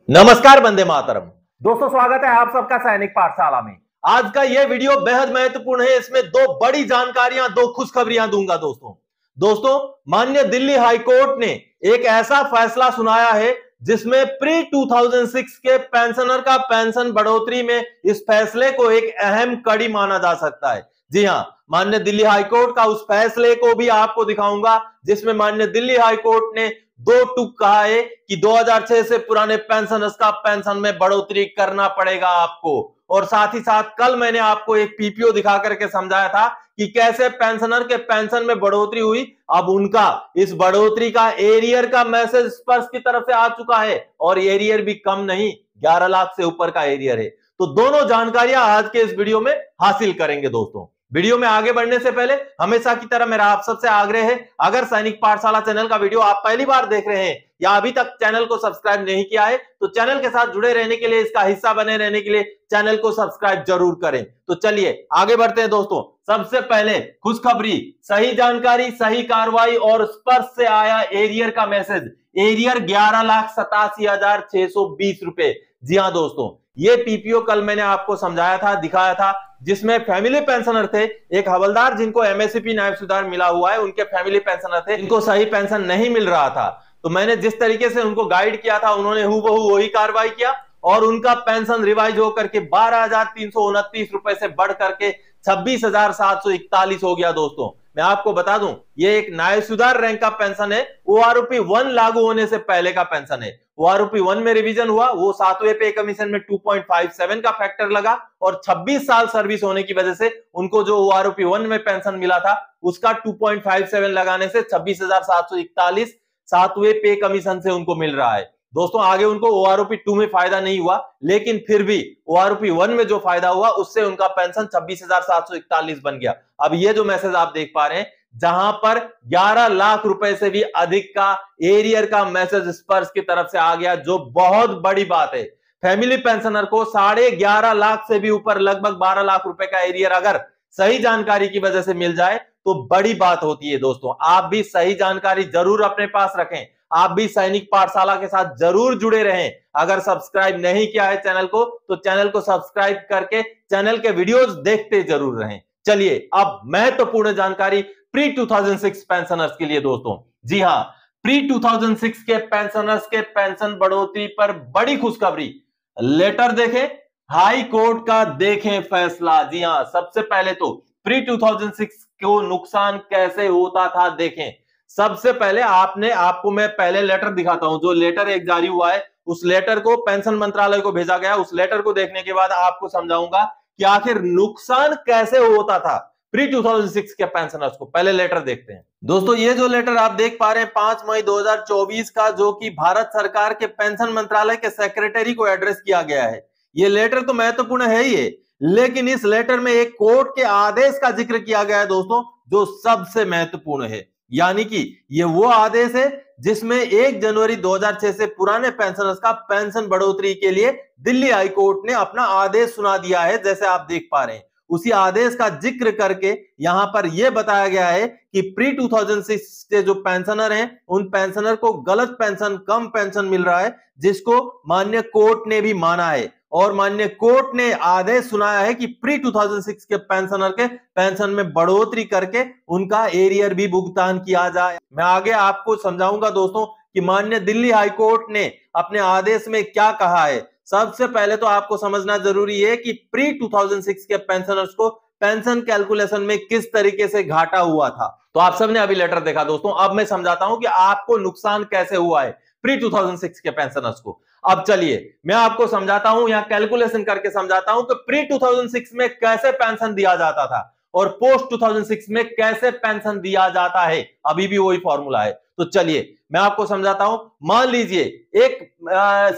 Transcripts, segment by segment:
नमस्कार, वंदे मातरम। दोस्तों, स्वागत है आप सबका सैनिक पाठशाला में। आज का यह वीडियो बेहद महत्वपूर्ण है। इसमें दो बड़ी जानकारियां, दो खुशखबरियां दूंगा दोस्तों, माननीय दिल्ली हाई कोर्ट ने एक ऐसा फैसला सुनाया है जिसमें प्री 2006 के पेंशनर का पेंशन बढ़ोतरी में इस फैसले को एक अहम कड़ी माना जा सकता है। जी हां, माननीय दिल्ली हाई कोर्ट का उस फैसले को भी आपको दिखाऊंगा जिसमें माननीय दिल्ली हाई कोर्ट ने दो टूक कहा है कि 2006 से पुराने पेंशनर्स का पेंशन में बढ़ोतरी करना पड़ेगा आपको। और साथ ही साथ कल मैंने आपको एक पीपीओ दिखा करके समझाया था कि कैसे पेंशनर के पेंशन में बढ़ोतरी हुई। अब उनका इस बढ़ोतरी का एरियर का मैसेज स्पर्श की तरफ से आ चुका है और एरियर भी कम नहीं, 11 लाख से ऊपर का एरियर है। तो दोनों जानकारियां आज के इस वीडियो में हासिल करेंगे दोस्तों। वीडियो में आगे बढ़ने से पहले हमेशा की तरह मेरा आप सबसे आग्रह है, अगर सैनिक पाठशाला चैनल का वीडियो आप पहली बार देख रहे हैं या अभी तक चैनल को सब्सक्राइब नहीं किया है तो चैनल के साथ जुड़े रहने के लिए, इसका हिस्सा बने रहने के लिए चैनल को सब्सक्राइब जरूर करें। तो चलिए आगे बढ़ते हैं दोस्तों। सबसे पहले खुशखबरी, सही जानकारी, सही कार्रवाई और स्पर्श से आया एरियर का मैसेज। एरियर 11,87,620 रुपए। जी हां दोस्तों, ये पीपीओ कल मैंने आपको समझाया था, दिखाया था, जिसमें फैमिली पेंशनर थे, एक हवलदार जिनको एमएसपी न्याय सुधार मिला हुआ है, उनके फैमिली पेंशनर थे, इनको सही पेंशन नहीं मिल रहा था। तो मैंने जिस तरीके से उनको गाइड किया था, उन्होंने हूबहू वही कार्रवाई किया और उनका पेंशन रिवाइज होकर के 12,329 रुपए से बढ़ करके 26,741 हो गया दोस्तों। मैं आपको बता दूं, ये एक न्याय सुधार रैंक का पेंशन है। ओआरओपी 1 लागू होने से पहले का पेंशन है। ओआरओपी 1 में रिवीजन हुआ, वो 7वें पे कमीशन में 2.57 का फैक्टर लगा और 26 साल सर्विस होने की वजह से उनको जो ओआरओपी 1 में पेंशन मिला था उसका 2.57 लगाने से 26,741 7वें पे कमीशन से उनको मिल रहा है दोस्तों। आगे उनको ओआरओपी 2 में फायदा नहीं हुआ, लेकिन फिर भी ओआरओपी 1 में जो फायदा हुआ उससे उनका पेंशन 26,741 बन गया। अब ये जो मैसेज आप देख पा रहे हैं, जहां पर 11 लाख रुपए से भी अधिक का एरियर का मैसेज स्पर्श की तरफ से आ गया, जो बहुत बड़ी बात है। फैमिली पेंशनर को 11.5 लाख से भी ऊपर लगभग 12 लाख रुपए का एरियर अगर सही जानकारी की वजह से मिल जाए तो बड़ी बात होती है दोस्तों। आप भी सही जानकारी जरूर अपने पास रखें, आप भी सैनिक पाठशाला के साथ जरूर जुड़े रहें। अगर सब्सक्राइब नहीं किया है चैनल को तो चैनल को सब्सक्राइब करके चैनल के वीडियोस देखते जरूर रहें। चलिए अब महत्वपूर्ण जानकारी प्री 2006 पेंशनर्स के लिए दोस्तों। जी हां, प्री 2006 के पेंशनर्स के पेंशन बढ़ोतरी पर बड़ी खुशखबरी। लेटर देखें, हाई कोर्ट का देखें फैसला। जी हां, सबसे पहले तो प्री 2006 को नुकसान कैसे होता था देखें। सबसे पहले आपको मैं पहले लेटर दिखाता हूं, जो लेटर एक जारी हुआ है, उस लेटर को पेंशन मंत्रालय को भेजा गया। उस लेटर को देखने के बाद आपको समझाऊंगा कि आखिर नुकसान कैसे होता था प्री 2006 के पेंशनर्स को। पहले लेटर देखते हैं दोस्तों। ये जो लेटर आप देख पा रहे हैं 5 मई 2024 का, जो कि भारत सरकार के पेंशन मंत्रालय के सेक्रेटरी को एड्रेस किया गया है। ये लेटर तो महत्वपूर्ण है ही है, लेकिन इस लेटर में एक कोर्ट के आदेश का जिक्र किया गया है दोस्तों, जो सबसे महत्वपूर्ण है। यानी कि ये वो आदेश है जिसमें 1 जनवरी 2006 से पुराने पेंशनर्स का पेंशन बढ़ोतरी के लिए दिल्ली हाई कोर्ट ने अपना आदेश सुना दिया है। जैसे आप देख पा रहे हैं, उसी आदेश का जिक्र करके यहां पर यह बताया गया है कि प्री 2006 के जो पेंशनर हैं, उन पेंशनर को गलत पेंशन, कम पेंशन मिल रहा है, जिसको माननीय कोर्ट ने भी माना है। और माननीय कोर्ट ने आदेश सुनाया है कि प्री 2006 के पेंशनर के पेंशन में बढ़ोतरी करके उनका एरियर भी भुगतान किया जाए। मैं आगे आपको समझाऊंगा दोस्तों कि माननीय दिल्ली हाई कोर्ट ने अपने आदेश में क्या कहा है। सबसे पहले तो आपको समझना जरूरी है कि प्री 2006 के पेंशनर्स को पेंशन कैलकुलेशन में किस तरीके से घाटा हुआ था। तो आप सबने अभी लेटर देखा दोस्तों। अब मैं समझाता हूं कि आपको नुकसान कैसे हुआ है प्री 2006 के पेंशनर्स को। अब चलिए मैं आपको समझाता हूं, यहां कैलकुलेशन करके समझाता हूं कि प्री 2006 में कैसे पेंशन दिया जाता था और पोस्ट 2006 में कैसे पेंशन दिया जाता है। अभी भी वही फॉर्मूला है। तो चलिए मैं आपको समझाता हूं। मान लीजिए एक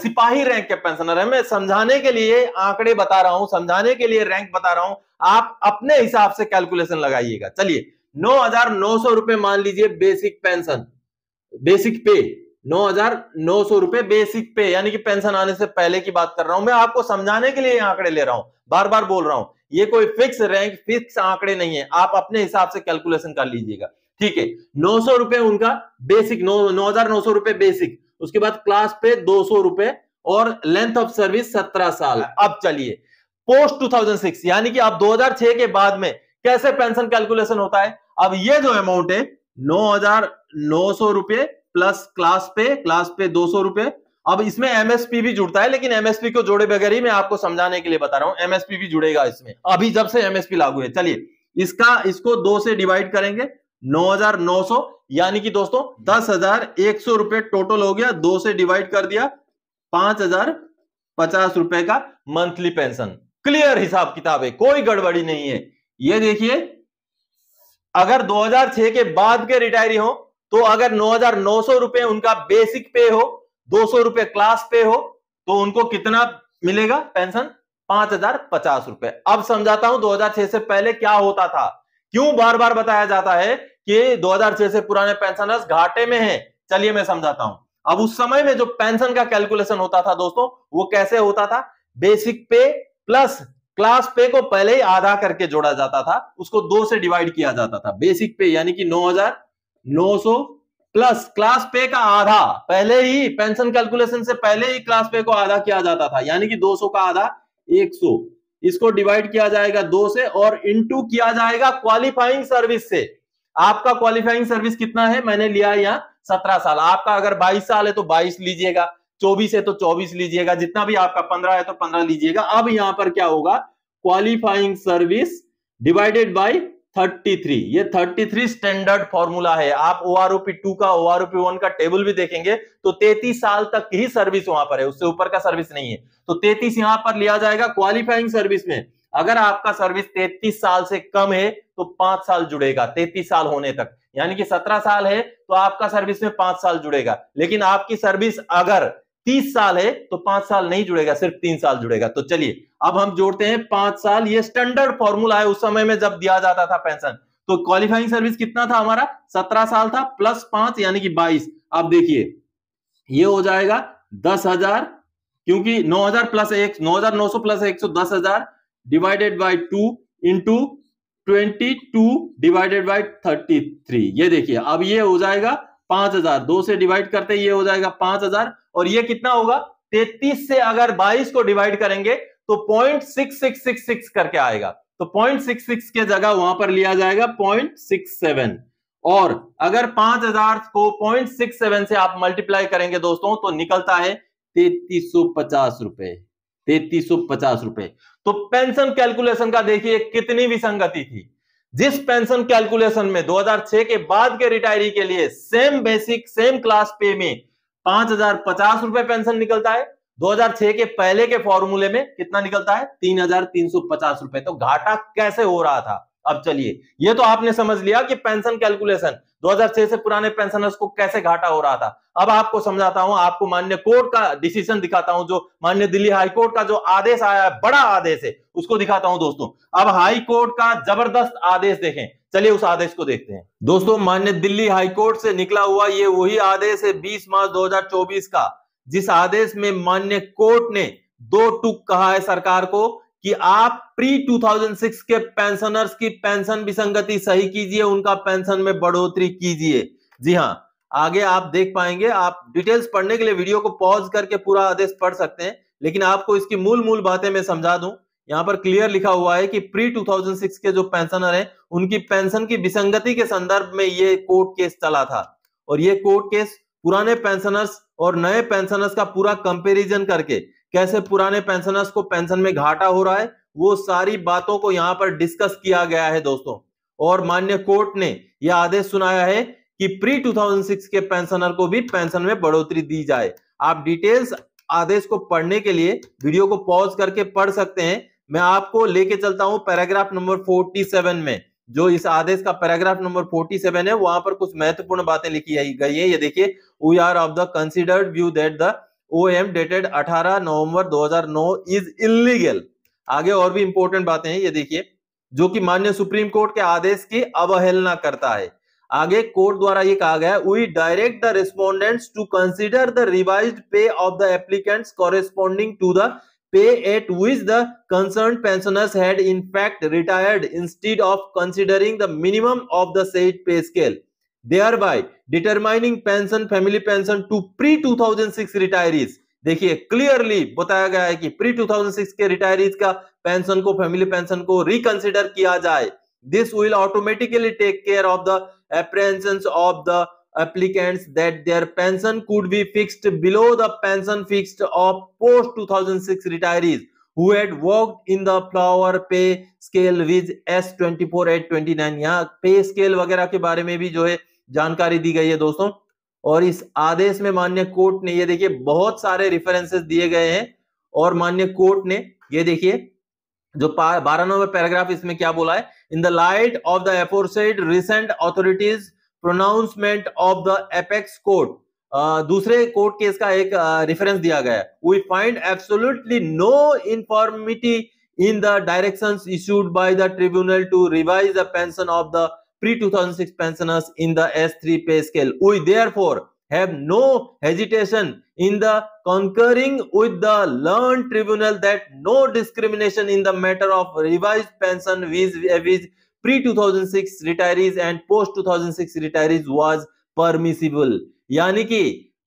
सिपाही रैंक के पेंशनर है। मैं समझाने के लिए आंकड़े बता रहा हूं, समझाने के लिए रैंक बता रहा हूं, आप अपने हिसाब से कैलकुलेशन लगाइएगा। चलिए 9,900 रुपए मान लीजिए बेसिक पेंशन, बेसिक पे 9,900 रुपए बेसिक पे, यानी कि पेंशन आने से पहले की बात कर रहा हूं। मैं आपको समझाने के लिए आंकड़े ले रहा हूं, बार बार बोल रहा हूं, ये कोई फिक्स रैंक, फिक्स आंकड़े नहीं है। आप अपने हिसाब से कैलकुलेशन कर लीजिएगा, ठीक है। 900 रुपए उनका बेसिक, 9,900 रुपए बेसिक, उसके बाद क्लास पे 200 रुपए और लेंथ ऑफ सर्विस 17 साल। अब चलिए पोस्ट 2006 यानी कि अब 2006 के बाद में कैसे पेंशन कैलकुलेशन होता है। अब ये जो अमाउंट है 9,900 रुपए प्लस क्लास पे 200 रुपए। अब इसमें एमएसपी भी जुड़ता है, लेकिन एमएसपी को जोड़े बगैर ही मैं आपको समझाने के लिए बता रहा हूं, एमएसपी भी जुड़ेगा इसमें अभी जब से एमएसपी लागू है। चलिए इसको 2 से डिवाइड करेंगे, 9,900 यानी कि दोस्तों 10,100 रुपए टोटल हो गया। 2 से डिवाइड कर दिया, 5,050 रुपए का मंथली पेंशन। क्लियर हिसाब किताब है, कोई गड़बड़ी नहीं है। ये देखिए अगर 2006 के बाद के रिटायरी हो तो अगर 9,900 रुपए उनका बेसिक पे हो, 200 रुपए क्लास पे हो, तो उनको कितना मिलेगा पेंशन? 5,050 रुपए। अब समझाता हूं 2006 से पहले क्या होता था, क्यों बार बार बताया जाता है कि 2006 से पुराने पेंशनर्स घाटे में हैं। चलिए मैं समझाता हूं। अब उस समय में जो पेंशन का कैलकुलेशन होता था दोस्तों, वो कैसे होता था? बेसिक पे प्लस क्लास पे को पहले ही आधा करके जोड़ा जाता था, उसको 2 से डिवाइड किया जाता था। बेसिक पे यानी कि 9,900 प्लस क्लास पे का आधा, पहले ही पेंशन कैलकुलेशन से पहले ही क्लास पे को आधा किया जाता था, यानी कि 200 का आधा 100। इसको डिवाइड किया जाएगा 2 से और इनटू किया जाएगा क्वालिफाइंग सर्विस से। आपका क्वालिफाइंग सर्विस कितना है? मैंने लिया है यहां 17 साल। आपका अगर 22 साल है तो 22 लीजिएगा, 24 है तो 24 लीजिएगा, जितना भी आपका 15 है तो 15 लीजिएगा। अब यहां पर क्या होगा? Qualifying service divided by 33। ये 33 स्टैंडर्ड फॉर्मूला है। आप OROP 2 का OROP 1 का टेबल भी देखेंगे तो 33 साल तक ही सर्विस वहां पर है, उससे ऊपर का सर्विस नहीं है। तो 33 यहां पर लिया जाएगा क्वालिफाइंग सर्विस में। अगर आपका सर्विस 33 साल से कम है तो 5 साल जुड़ेगा 33 साल होने तक, यानी कि 17 साल है तो आपका सर्विस में 5 साल जुड़ेगा। लेकिन आपकी सर्विस अगर 30 साल है तो 5 साल नहीं जुड़ेगा, सिर्फ 3 साल जुड़ेगा। तो चलिए अब हम जोड़ते हैं 5 साल। ये स्टैंडर्ड फॉर्मूला है उस समय में जब दिया जाता था पेंशन। तो क्वालिफाइंग सर्विस कितना था हमारा? 17 साल था प्लस 5 यानी कि 22। अब देखिए ये हो जाएगा 10,000, क्योंकि 9,000 plus 1, 9,900 plus 100 10,000 divided by 2 into 22 divided by 33। ये देखिए अब ये हो जाएगा 5,000। 2 से डिवाइड करते ये हो जाएगा 5,000 और ये कितना होगा? 33 से अगर 22 को डिवाइड करेंगे तो 0.6666 करके आएगा। तो 0.66 के जगह वहां पर लिया जाएगा 0.67। और अगर 5,000 को 0.67 से आप मल्टीप्लाई करेंगे दोस्तों तो निकलता है 3,350 रुपए। 3,350 रुपए। तो पेंशन कैलकुलेशन का देखिए कितनी विसंगति थी। जिस पेंशन कैलकुलेशन में 2006 के बाद के रिटायरी के लिए सेम बेसिक सेम क्लास पे में 5,050 रुपए पेंशन निकलता है, 2006 के पहले के फॉर्मूले में कितना निकलता है? 3,350 रुपए। तो घाटा कैसे हो रहा था? अब चलिए ये तो आपने समझ लिया कि पेंशन कैलकुलेशन 2006 से पुराने पेंशनर्स को कैसे घाटा हो रहा था। अब आपको समझाता हूं, आपको माननीय कोर्ट का डिसीजन दिखाता हूं, जो माननीय दिल्ली हाई कोर्ट का जो आदेश आया है, बड़ा आदेश है, उसको दिखाता हूं दोस्तों। अब हाई कोर्ट का जबरदस्त आदेश देखें। चलिए उस आदेश को देखते हैं दोस्तों। माननीय दिल्ली हाई कोर्ट से निकला हुआ ये वही आदेश है 20 मार्च 2024 का, जिस आदेश में माननीय कोर्ट ने 2 टूक कहा है सरकार को कि आप प्री 2006 के पेंशनर्स की पेंशन विसंगति सही कीजिए, उनका पेंशन में बढ़ोतरी कीजिए। जी हां, आगे आप देख पाएंगे। आप डिटेल्स पढ़ने के लिए वीडियो को पॉज करके पूरा आदेश पढ़ सकते हैं, लेकिन आपको इसकी मूल बातें मैं समझा दूं। यहां पर क्लियर लिखा हुआ है कि प्री 2006 के जो पेंशनर हैं उनकी पेंशन की विसंगति के संदर्भ में ये कोर्ट केस चला था। और ये कोर्ट केस पुराने पेंशनर्स और नए पेंशनर्स का पूरा कंपैरिजन करके कैसे पुराने पेंशनर्स को पेंशन में घाटा हो रहा है, वो सारी बातों को यहां पर डिस्कस किया गया है दोस्तों। और माननीय कोर्ट ने यह आदेश सुनाया है कि प्री 2006 के पेंशनर को भी पेंशन में बढ़ोतरी दी जाए। आप डिटेल्स आदेश को पढ़ने के लिए वीडियो को पॉज करके पढ़ सकते हैं। मैं आपको लेके चलता हूं पैराग्राफ नंबर 47 में। जो इस आदेश का पैराग्राफ नंबर 47 है, वहां पर कुछ महत्वपूर्ण बातें लिखी गई है। ये देखिए, we are of the considered view that the OM dated 18 November 2009 is illegal. आगे और भी इंपॉर्टेंट बातें हैं, ये देखिए, जो कि माननीय सुप्रीम कोर्ट के आदेश की अवहेलना करता है। आगे कोर्ट द्वारा ये कहा गया है, we direct the respondents to consider the revised pay of the applicants corresponding to the pay at which the concerned pensioners had in fact retired instead of considering the minimum of the said pay scale, thereby determining pension family pension to pre 2006 retirees देखिए clearly बताया गया है कि pre 2006 के retirees का pension को, family pension को reconsider किया जाए। This will automatically take care of the apprehensions of the applicants that their pension could be fixed below the pension fixed of post 2006 retirees who had worked in the flower pay scale with S24 at 29। यहाँ पे scale वगैरह के बारे में भी जो है जानकारी दी गई है दोस्तों। और इस आदेश में माननीय कोर्ट ने, ये देखिए बहुत सारे रेफरेंसेस दिए गए हैं और माननीय कोर्ट ने ये देखिए जो 12 नंबर पैराग्राफ, इसमें क्या बोला है, in the light of the aforesaid recent authorities pronouncement of the apex court, दूसरे कोर्ट केस का एक रेफरेंस दिया गया है। We find absolutely no infirmity in the directions issued by the tribunal to revise the pension of the pre-2006 pensioners in the S3 pay scale. We therefore have no hesitation in the concurring with the learned tribunal that no discrimination in the matter of revised pension with pre-2006 retirees and post-2006 retirees was permissible। यानी कि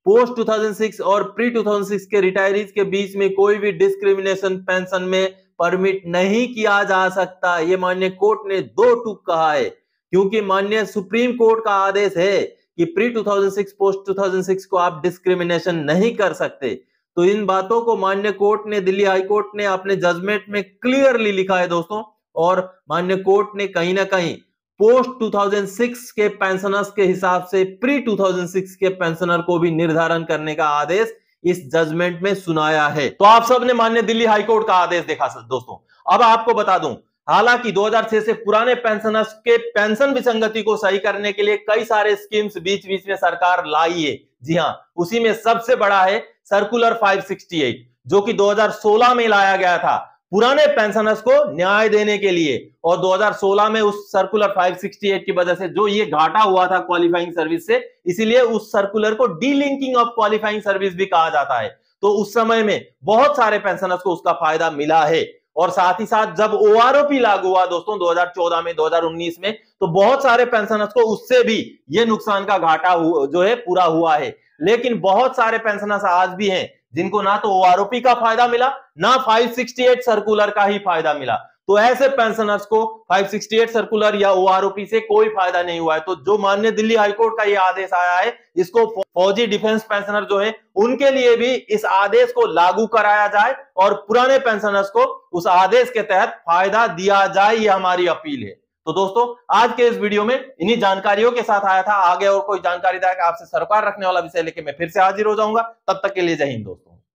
post 2006 और pre 2006 के retirees के बीच में कोई भी discrimination pension में permit नहीं किया जा सकता। ये माननीय कोर्ट ने दो टूक कहा है, क्योंकि माननीय सुप्रीम कोर्ट का आदेश है कि प्री 2006 पोस्ट 2006 को आप डिस्क्रिमिनेशन नहीं कर सकते। तो इन बातों को माननीय कोर्ट ने, दिल्ली हाई कोर्ट ने अपने जजमेंट में क्लियरली लिखा है दोस्तों। और माननीय कोर्ट ने कहीं ना कहीं पोस्ट 2006 के पेंशनर्स के हिसाब से प्री 2006 के पेंशनर को भी निर्धारण करने का आदेश इस जजमेंट में सुनाया है। तो आप सबने माननीय दिल्ली हाई कोर्ट का आदेश देखा दोस्तों। अब आपको बता दूं, हालांकि 2006 से पुराने पेंशनर्स के पेंशन विसंगति को सही करने के लिए कई सारे स्कीम्स बीच बीच में सरकार लाई है। जी हां, उसी में सबसे बड़ा है सर्कुलर 568, जो कि 2016 में लाया गया था पुराने पेंशनर्स को न्याय देने के लिए। और 2016 में उस सर्कुलर 568 की वजह से जो ये घाटा हुआ था क्वालिफाइंग सर्विस से, इसीलिए उस सर्कुलर को डीलिंकिंग ऑफ क्वालिफाइंग सर्विस भी कहा जाता है। तो उस समय में बहुत सारे पेंशनर्स को उसका फायदा मिला है। और साथ ही साथ जब ओआरओपी लागू हुआ दोस्तों 2014 में, 2019 में, तो बहुत सारे पेंशनर्स को उससे भी ये नुकसान का घाटा जो है पूरा हुआ है। लेकिन बहुत सारे पेंशनर्स आज भी हैं जिनको ना तो ओआरओपी का फायदा मिला, ना 568 सर्कुलर का ही फायदा मिला। तो ऐसे पेंशनर्स को 568 सर्कुलर या ओआरओपी से कोई फायदा नहीं हुआ है। तो जो माननीय दिल्ली हाईकोर्ट का ये आदेश आया है, इसको फौजी डिफेंस पेंशनर जो है उनके लिए भी इस आदेश को लागू कराया जाए और पुराने पेंशनर्स को उस आदेश के तहत फायदा दिया जाए, ये हमारी अपील है। तो दोस्तों आज के इस वीडियो में इन्हीं जानकारियों के साथ आया था। आगे और कोई जानकारीदायक आपसे सरोकार रखने वाला विषय लेके मैं फिर से हाजिर हो जाऊंगा। तब तक के लिए जय हिंद दोस्तों।